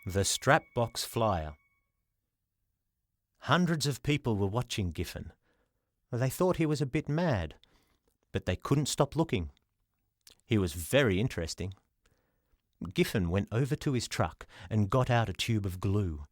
The Strap-Box Flyer. Hundreds of people were watching Giffen. They thought he was a bit mad, but they couldn't stop looking. He was very interesting. Giffen went over to his truck and got out a tube of glue.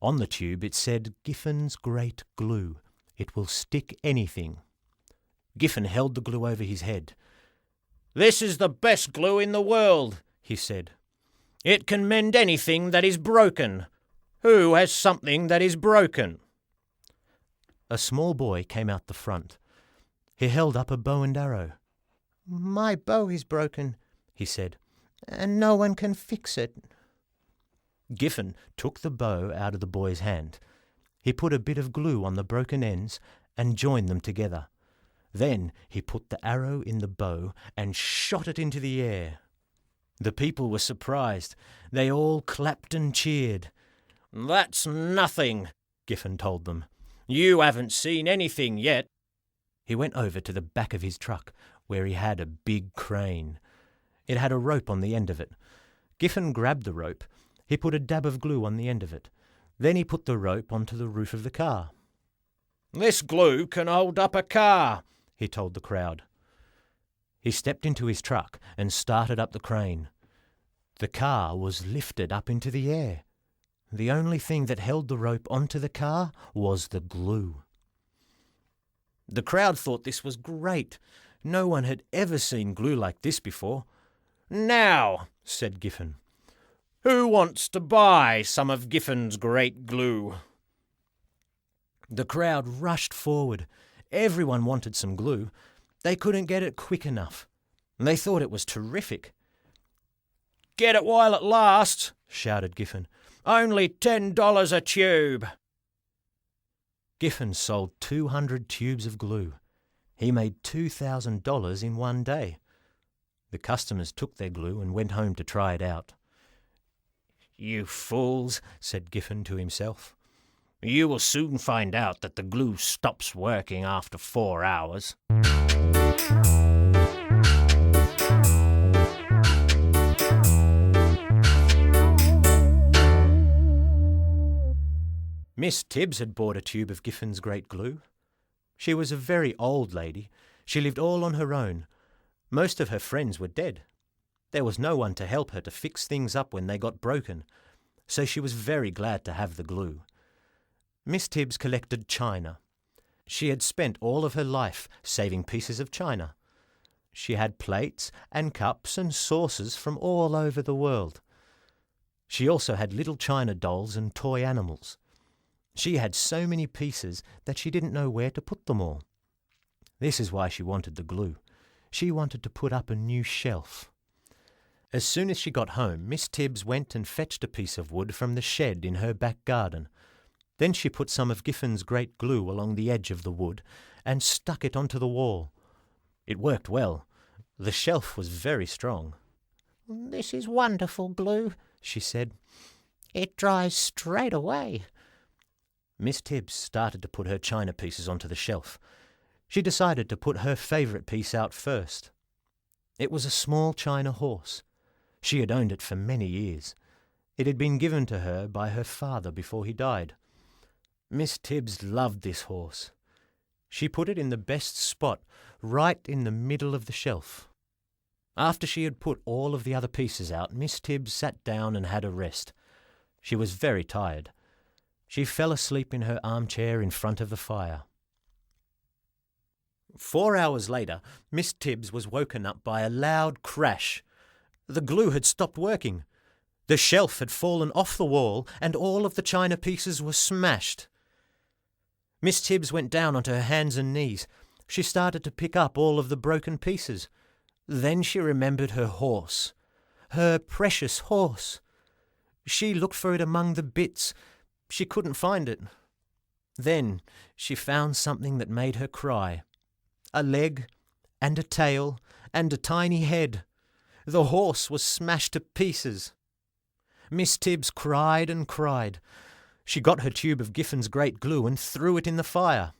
On the tube it said, "Giffen's Great Glue. It will stick anything." Giffen held the glue over his head. "This is the best glue in the world," he said. "It can mend anything that is broken. Who has something that is broken?" A small boy came out the front. He held up a bow and arrow. "My bow is broken," he said, "and no one can fix it." Giffen took the bow out of the boy's hand. He put a bit of glue on the broken ends and joined them together. Then he put the arrow in the bow and shot it into the air. The people were surprised. They all clapped and cheered. "That's nothing," Giffen told them. "You haven't seen anything yet." He went over to the back of his truck, where he had a big crane. It had a rope on the end of it. Giffen grabbed the rope. He put a dab of glue on the end of it. Then he put the rope onto the roof of the car. "This glue can hold up a car," he told the crowd. He stepped into his truck and started up the crane. The car was lifted up into the air. The only thing that held the rope onto the car was the glue. The crowd thought this was great. No one had ever seen glue like this before. "Now," said Giffen, "who wants to buy some of Giffen's great glue?" The crowd rushed forward. Everyone wanted some glue. They couldn't get it quick enough. They thought it was terrific. "Get it while it lasts," shouted Giffen. "Only $10 a tube." Giffen sold 200 tubes of glue. He made $2,000 in one day. The customers took their glue and went home to try it out. "You fools," said Giffen to himself. "You will soon find out that the glue stops working after 4 hours." Miss Tibbs had bought a tube of Giffen's great glue. She was a very old lady. She lived all on her own. Most of her friends were dead. There was no one to help her to fix things up when they got broken, so she was very glad to have the glue. Miss Tibbs collected china. She had spent all of her life saving pieces of china. She had plates and cups and saucers from all over the world. She also had little china dolls and toy animals. She had so many pieces that she didn't know where to put them all. This is why she wanted the glue. She wanted to put up a new shelf. As soon as she got home, Miss Tibbs went and fetched a piece of wood from the shed in her back garden. Then she put some of Giffen's great glue along the edge of the wood and stuck it onto the wall. It worked well. The shelf was very strong. "This is wonderful glue," she said. "It dries straight away." Miss Tibbs started to put her china pieces onto the shelf. She decided to put her favourite piece out first. It was a small china horse. She had owned it for many years. It had been given to her by her father before he died. Miss Tibbs loved this horse. She put it in the best spot, right in the middle of the shelf. After she had put all of the other pieces out, Miss Tibbs sat down and had a rest. She was very tired. She fell asleep in her armchair in front of the fire. 4 hours later, Miss Tibbs was woken up by a loud crash. The glue had stopped working. The shelf had fallen off the wall and all of the china pieces were smashed. Miss Tibbs went down onto her hands and knees. She started to pick up all of the broken pieces. Then she remembered her horse. Her precious horse. She looked for it among the bits. She couldn't find it. Then she found something that made her cry. A leg, and a tail, and a tiny head. The horse was smashed to pieces. Miss Tibbs cried and cried. She got her tube of Giffen's great glue and threw it in the fire.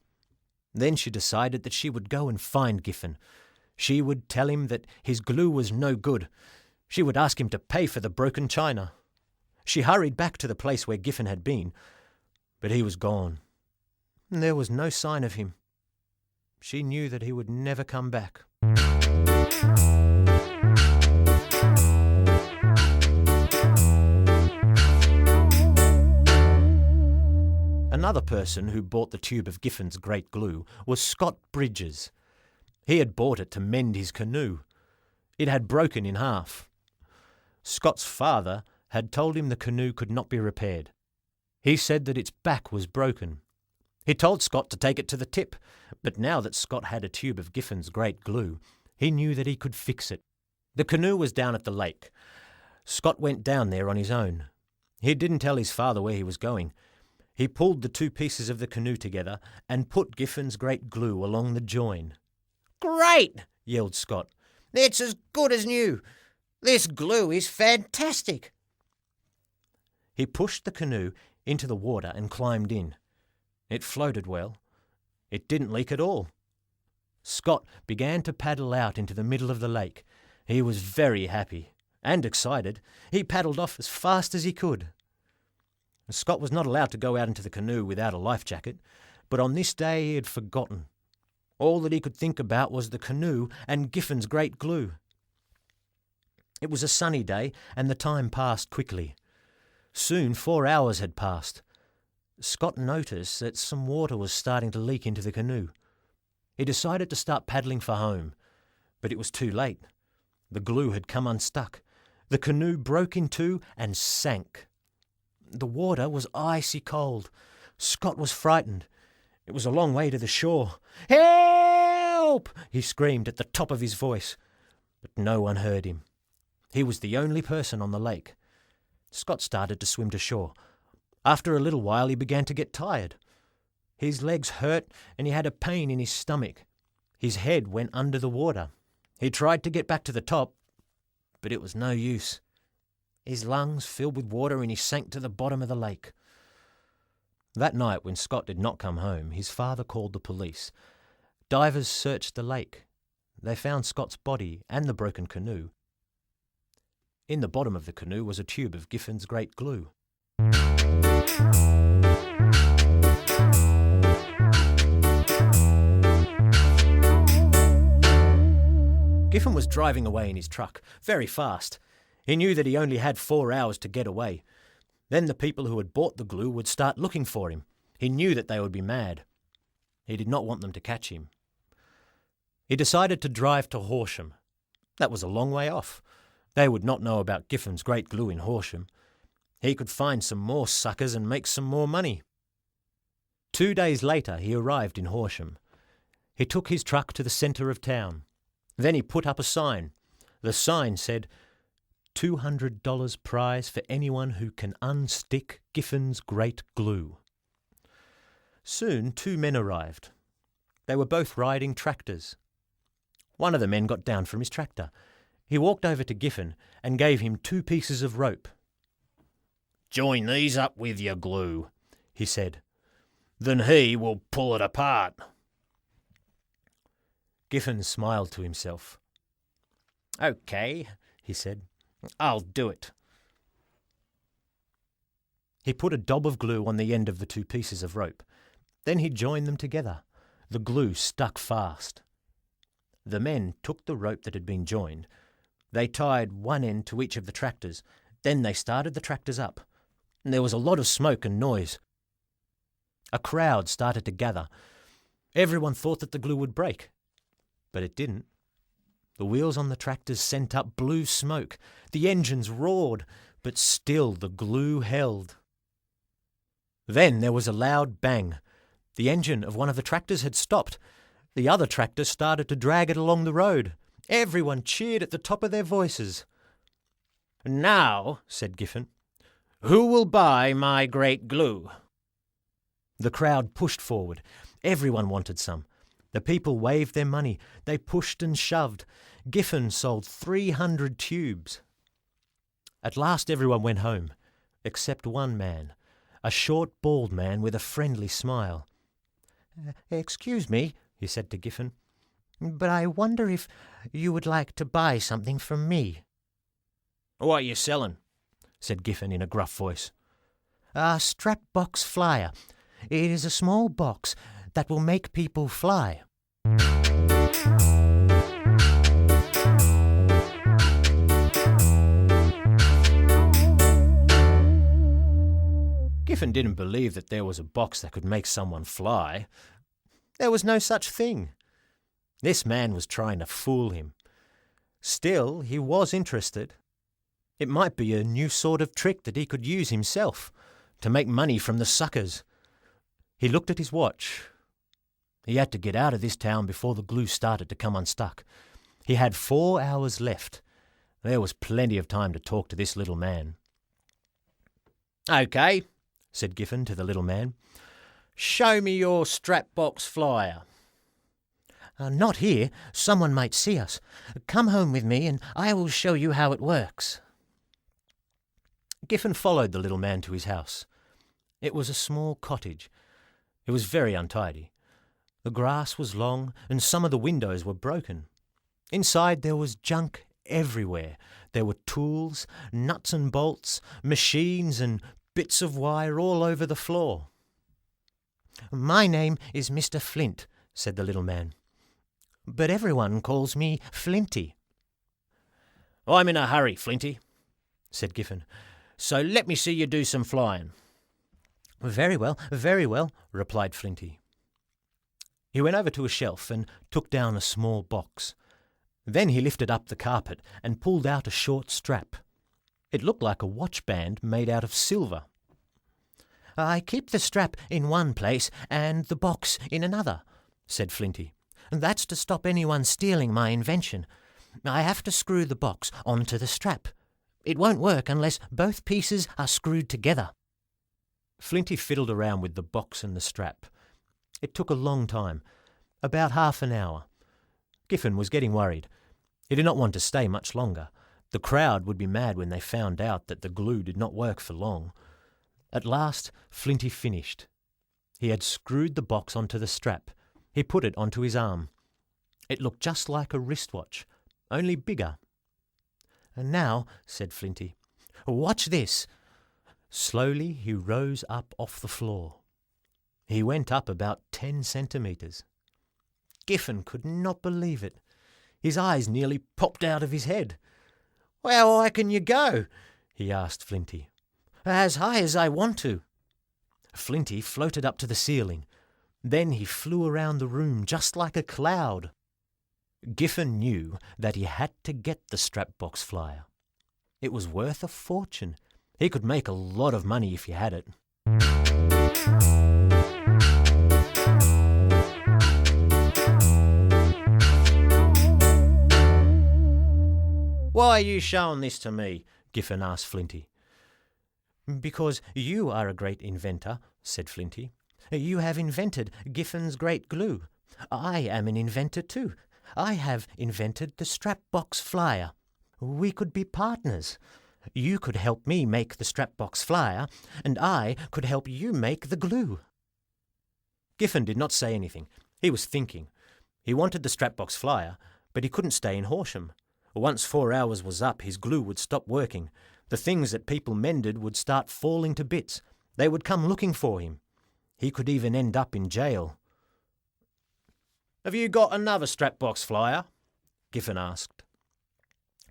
Then she decided that she would go and find Giffen. She would tell him that his glue was no good. She would ask him to pay for the broken china. She hurried back to the place where Giffen had been, but he was gone. There was no sign of him. She knew that he would never come back. Another person who bought the tube of Giffen's great glue was Scott Bridges. He had bought it to mend his canoe. It had broken in half. Scott's father had told him the canoe could not be repaired. He said that its back was broken. He told Scott to take it to the tip, but now that Scott had a tube of Giffen's great glue, he knew that he could fix it. The canoe was down at the lake. Scott went down there on his own. He didn't tell his father where he was going. He pulled the two pieces of the canoe together and put Giffen's great glue along the join. "Great!" yelled Scott. "It's as good as new. This glue is fantastic." He pushed the canoe into the water and climbed in. It floated well. It didn't leak at all. Scott began to paddle out into the middle of the lake. He was very happy and excited. He paddled off as fast as he could. Scott was not allowed to go out into the canoe without a life jacket, but on this day he had forgotten. All that he could think about was the canoe and Giffen's great glue. It was a sunny day, and the time passed quickly. Soon 4 hours had passed. Scott noticed that some water was starting to leak into the canoe. He decided to start paddling for home, but it was too late. The glue had come unstuck. The canoe broke in two and sank. The water was icy cold. Scott was frightened. It was a long way to the shore. "Help!" he screamed at the top of his voice, but no one heard him. He was the only person on the lake. Scott started to swim to shore. After a little while he began to get tired. His legs hurt and he had a pain in his stomach. His head went under the water. He tried to get back to the top, but it was no use. His lungs filled with water and he sank to the bottom of the lake. That night, when Scott did not come home, his father called the police. Divers searched the lake. They found Scott's body and the broken canoe. In the bottom of the canoe was a tube of Giffen's great glue. Giffen was driving away in his truck, very fast. He knew that he only had 4 hours to get away. Then the people who had bought the glue would start looking for him. He knew that they would be mad. He did not want them to catch him. He decided to drive to Horsham. That was a long way off. They would not know about Giffen's great glue in Horsham. He could find some more suckers and make some more money. 2 days later he arrived in Horsham. He took his truck to the centre of town. Then he put up a sign. The sign said, $200 prize for anyone who can unstick Giffen's great glue. Soon 2 men arrived. They were both riding tractors. One of the men got down from his tractor. He walked over to Giffen and gave him 2 pieces of rope. "Join these up with your glue," he said. "Then he will pull it apart." Giffen smiled to himself. "Okay," he said. "I'll do it." He put a daub of glue on the end of the 2 pieces of rope. Then he joined them together. The glue stuck fast. The men took the rope that had been joined. They tied one end to each of the tractors. Then they started the tractors up. There was a lot of smoke and noise. A crowd started to gather. Everyone thought that the glue would break, but it didn't. The wheels on the tractors sent up blue smoke. The engines roared, but still the glue held. Then there was a loud bang. The engine of one of the tractors had stopped. The other tractor started to drag it along the road. Everyone cheered at the top of their voices. "Now," said Giffen, "who will buy my great glue?" The crowd pushed forward. Everyone wanted some. The people waved their money. They pushed and shoved. Giffen sold 300 tubes. At last everyone went home, except one man, a short, bald man with a friendly smile. "Excuse me," he said to Giffen, "but I wonder if you would like to buy something from me." "What are you selling?" said Giffen in a gruff voice. A strap box flyer. It is a small box that will make people fly. Giffen didn't believe that there was a box that could make someone fly. There was no such thing. This man was trying to fool him. Still, he was interested. It might be a new sort of trick that he could use himself to make money from the suckers. He looked at his watch. He had to get out of this town before the glue started to come unstuck. He had 4 hours left. There was plenty of time to talk to this little man. "OK," said Giffen to the little man. "Show me your strap box flyer." Not here. Someone might see us. Come home with me and I will show you how it works. Giffen followed the little man to his house. It was a small cottage. It was very untidy. The grass was long and some of the windows were broken. Inside there was junk everywhere. There were tools, nuts and bolts, machines and bits of wire all over the floor. My name is Mr. Flint, said the little man. But everyone calls me Flinty. "I'm in a hurry, Flinty," said Giffen, "so let me see you do some flying." Very well, replied Flinty. He went over to a shelf and took down a small box. Then he lifted up the carpet and pulled out a short strap. It looked like a watch band made out of silver. I keep the strap in one place and the box in another, said Flinty. That's to stop anyone stealing my invention. I have to screw the box onto the strap. It won't work unless both pieces are screwed together. Flinty fiddled around with the box and the strap. It took a long time, about half an hour. Giffen was getting worried. He did not want to stay much longer. The crowd would be mad when they found out that the glue did not work for long. At last, Flinty finished. He had screwed the box onto the strap. He put it onto his arm. It looked just like a wristwatch, only bigger. And now, said Flinty, watch this. Slowly he rose up off the floor. He went up about 10 centimetres. Giffen could not believe it. His eyes nearly popped out of his head. "How high can you go?" he asked Flinty. As high as I want to. Flinty floated up to the ceiling. Then he flew around the room just like a cloud. Giffen knew that he had to get the strap box flyer. It was worth a fortune. He could make a lot of money if he had it. "Why are you showing this to me?" Giffen asked Flinty. Because you are a great inventor, said Flinty. You have invented Giffen's great glue. I am an inventor too. I have invented the strap box flyer. We could be partners. You could help me make the strap box flyer, and I could help you make the glue. Giffen did not say anything. He was thinking. He wanted the strap box flyer, but he couldn't stay in Horsham. Once 4 hours was up, his glue would stop working. The things that people mended would start falling to bits. They would come looking for him. He could even end up in jail. "Have you got another strap box flyer?" Giffen asked.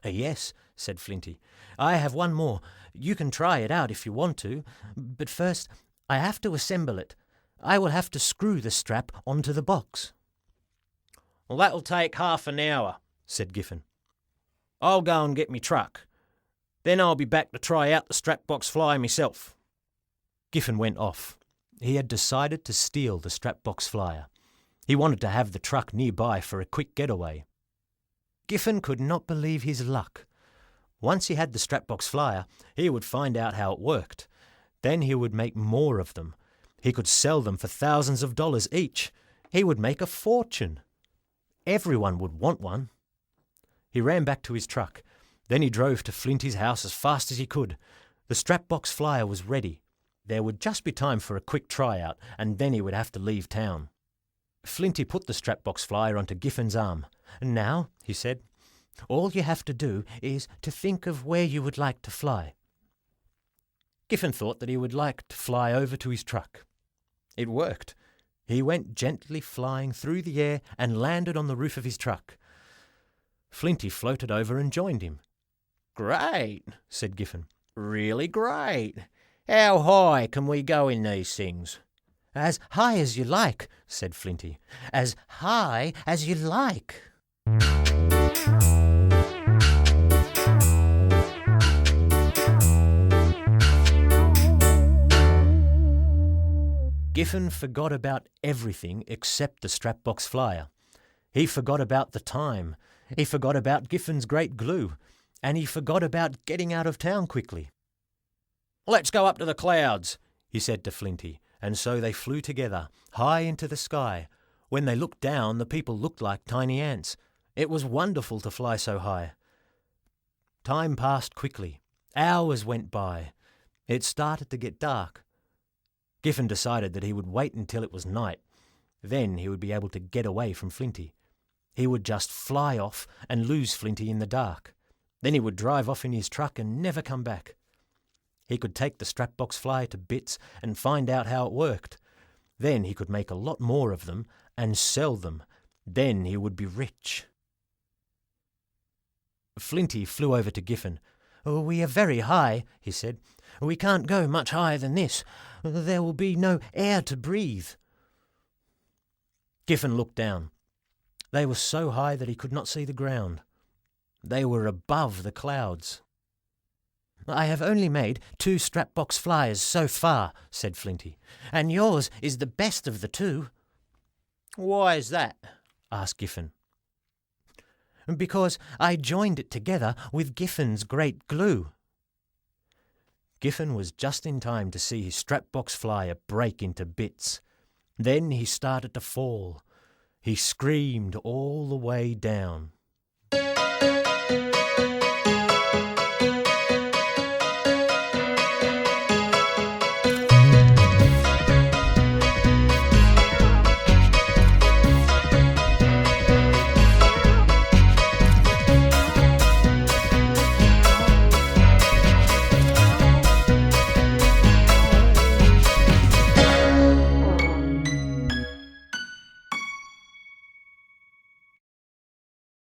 Yes, said Flinty. I have one more. You can try it out if you want to. But first, I have to assemble it. I will have to screw the strap onto the box. "Well, that'll take half an hour," said Giffen. "I'll go and get me truck. Then I'll be back to try out the strap box flyer myself." Giffen went off. He had decided to steal the strap box flyer. He wanted to have the truck nearby for a quick getaway. Giffen could not believe his luck. Once he had the strap box flyer, he would find out how it worked. Then he would make more of them. He could sell them for thousands of dollars each. He would make a fortune. Everyone would want one. He ran back to his truck. Then he drove to Flinty's house as fast as he could. The strap box flyer was ready. There would just be time for a quick tryout, and then he would have to leave town. Flinty put the strap box flyer onto Giffen's arm. Now, he said, all you have to do is to think of where you would like to fly. Giffen thought that he would like to fly over to his truck. It worked. He went gently flying through the air and landed on the roof of his truck. Flinty floated over and joined him. "Great," said Giffen. "Really great. How high can we go in these things?" "As high as you like," said Flinty. "As high as you like." Giffen forgot about everything except the strap-box flyer. He forgot about the time. He forgot about Giffen's great glue. And he forgot about getting out of town quickly. "Let's go up to the clouds," he said to Flinty, and so they flew together, high into the sky. When they looked down, the people looked like tiny ants. It was wonderful to fly so high. Time passed quickly. Hours went by. It started to get dark. Giffen decided that he would wait until it was night. Then he would be able to get away from Flinty. He would just fly off and lose Flinty in the dark. Then he would drive off in his truck and never come back. He could take the strap-box flyer to bits and find out how it worked. Then he could make a lot more of them and sell them. Then he would be rich. Flinty flew over to Giffen. "We are very high," he said. "We can't go much higher than this. There will be no air to breathe." Giffen looked down. They were so high that he could not see the ground. They were above the clouds. "I have only made 2 strap-box flyers so far," said Flinty, "and yours is the best of the 2. "Why is that?" asked Giffen. "Because I joined it together with Giffen's great glue." Giffen was just in time to see his strap-box flyer break into bits. Then he started to fall. He screamed all the way down.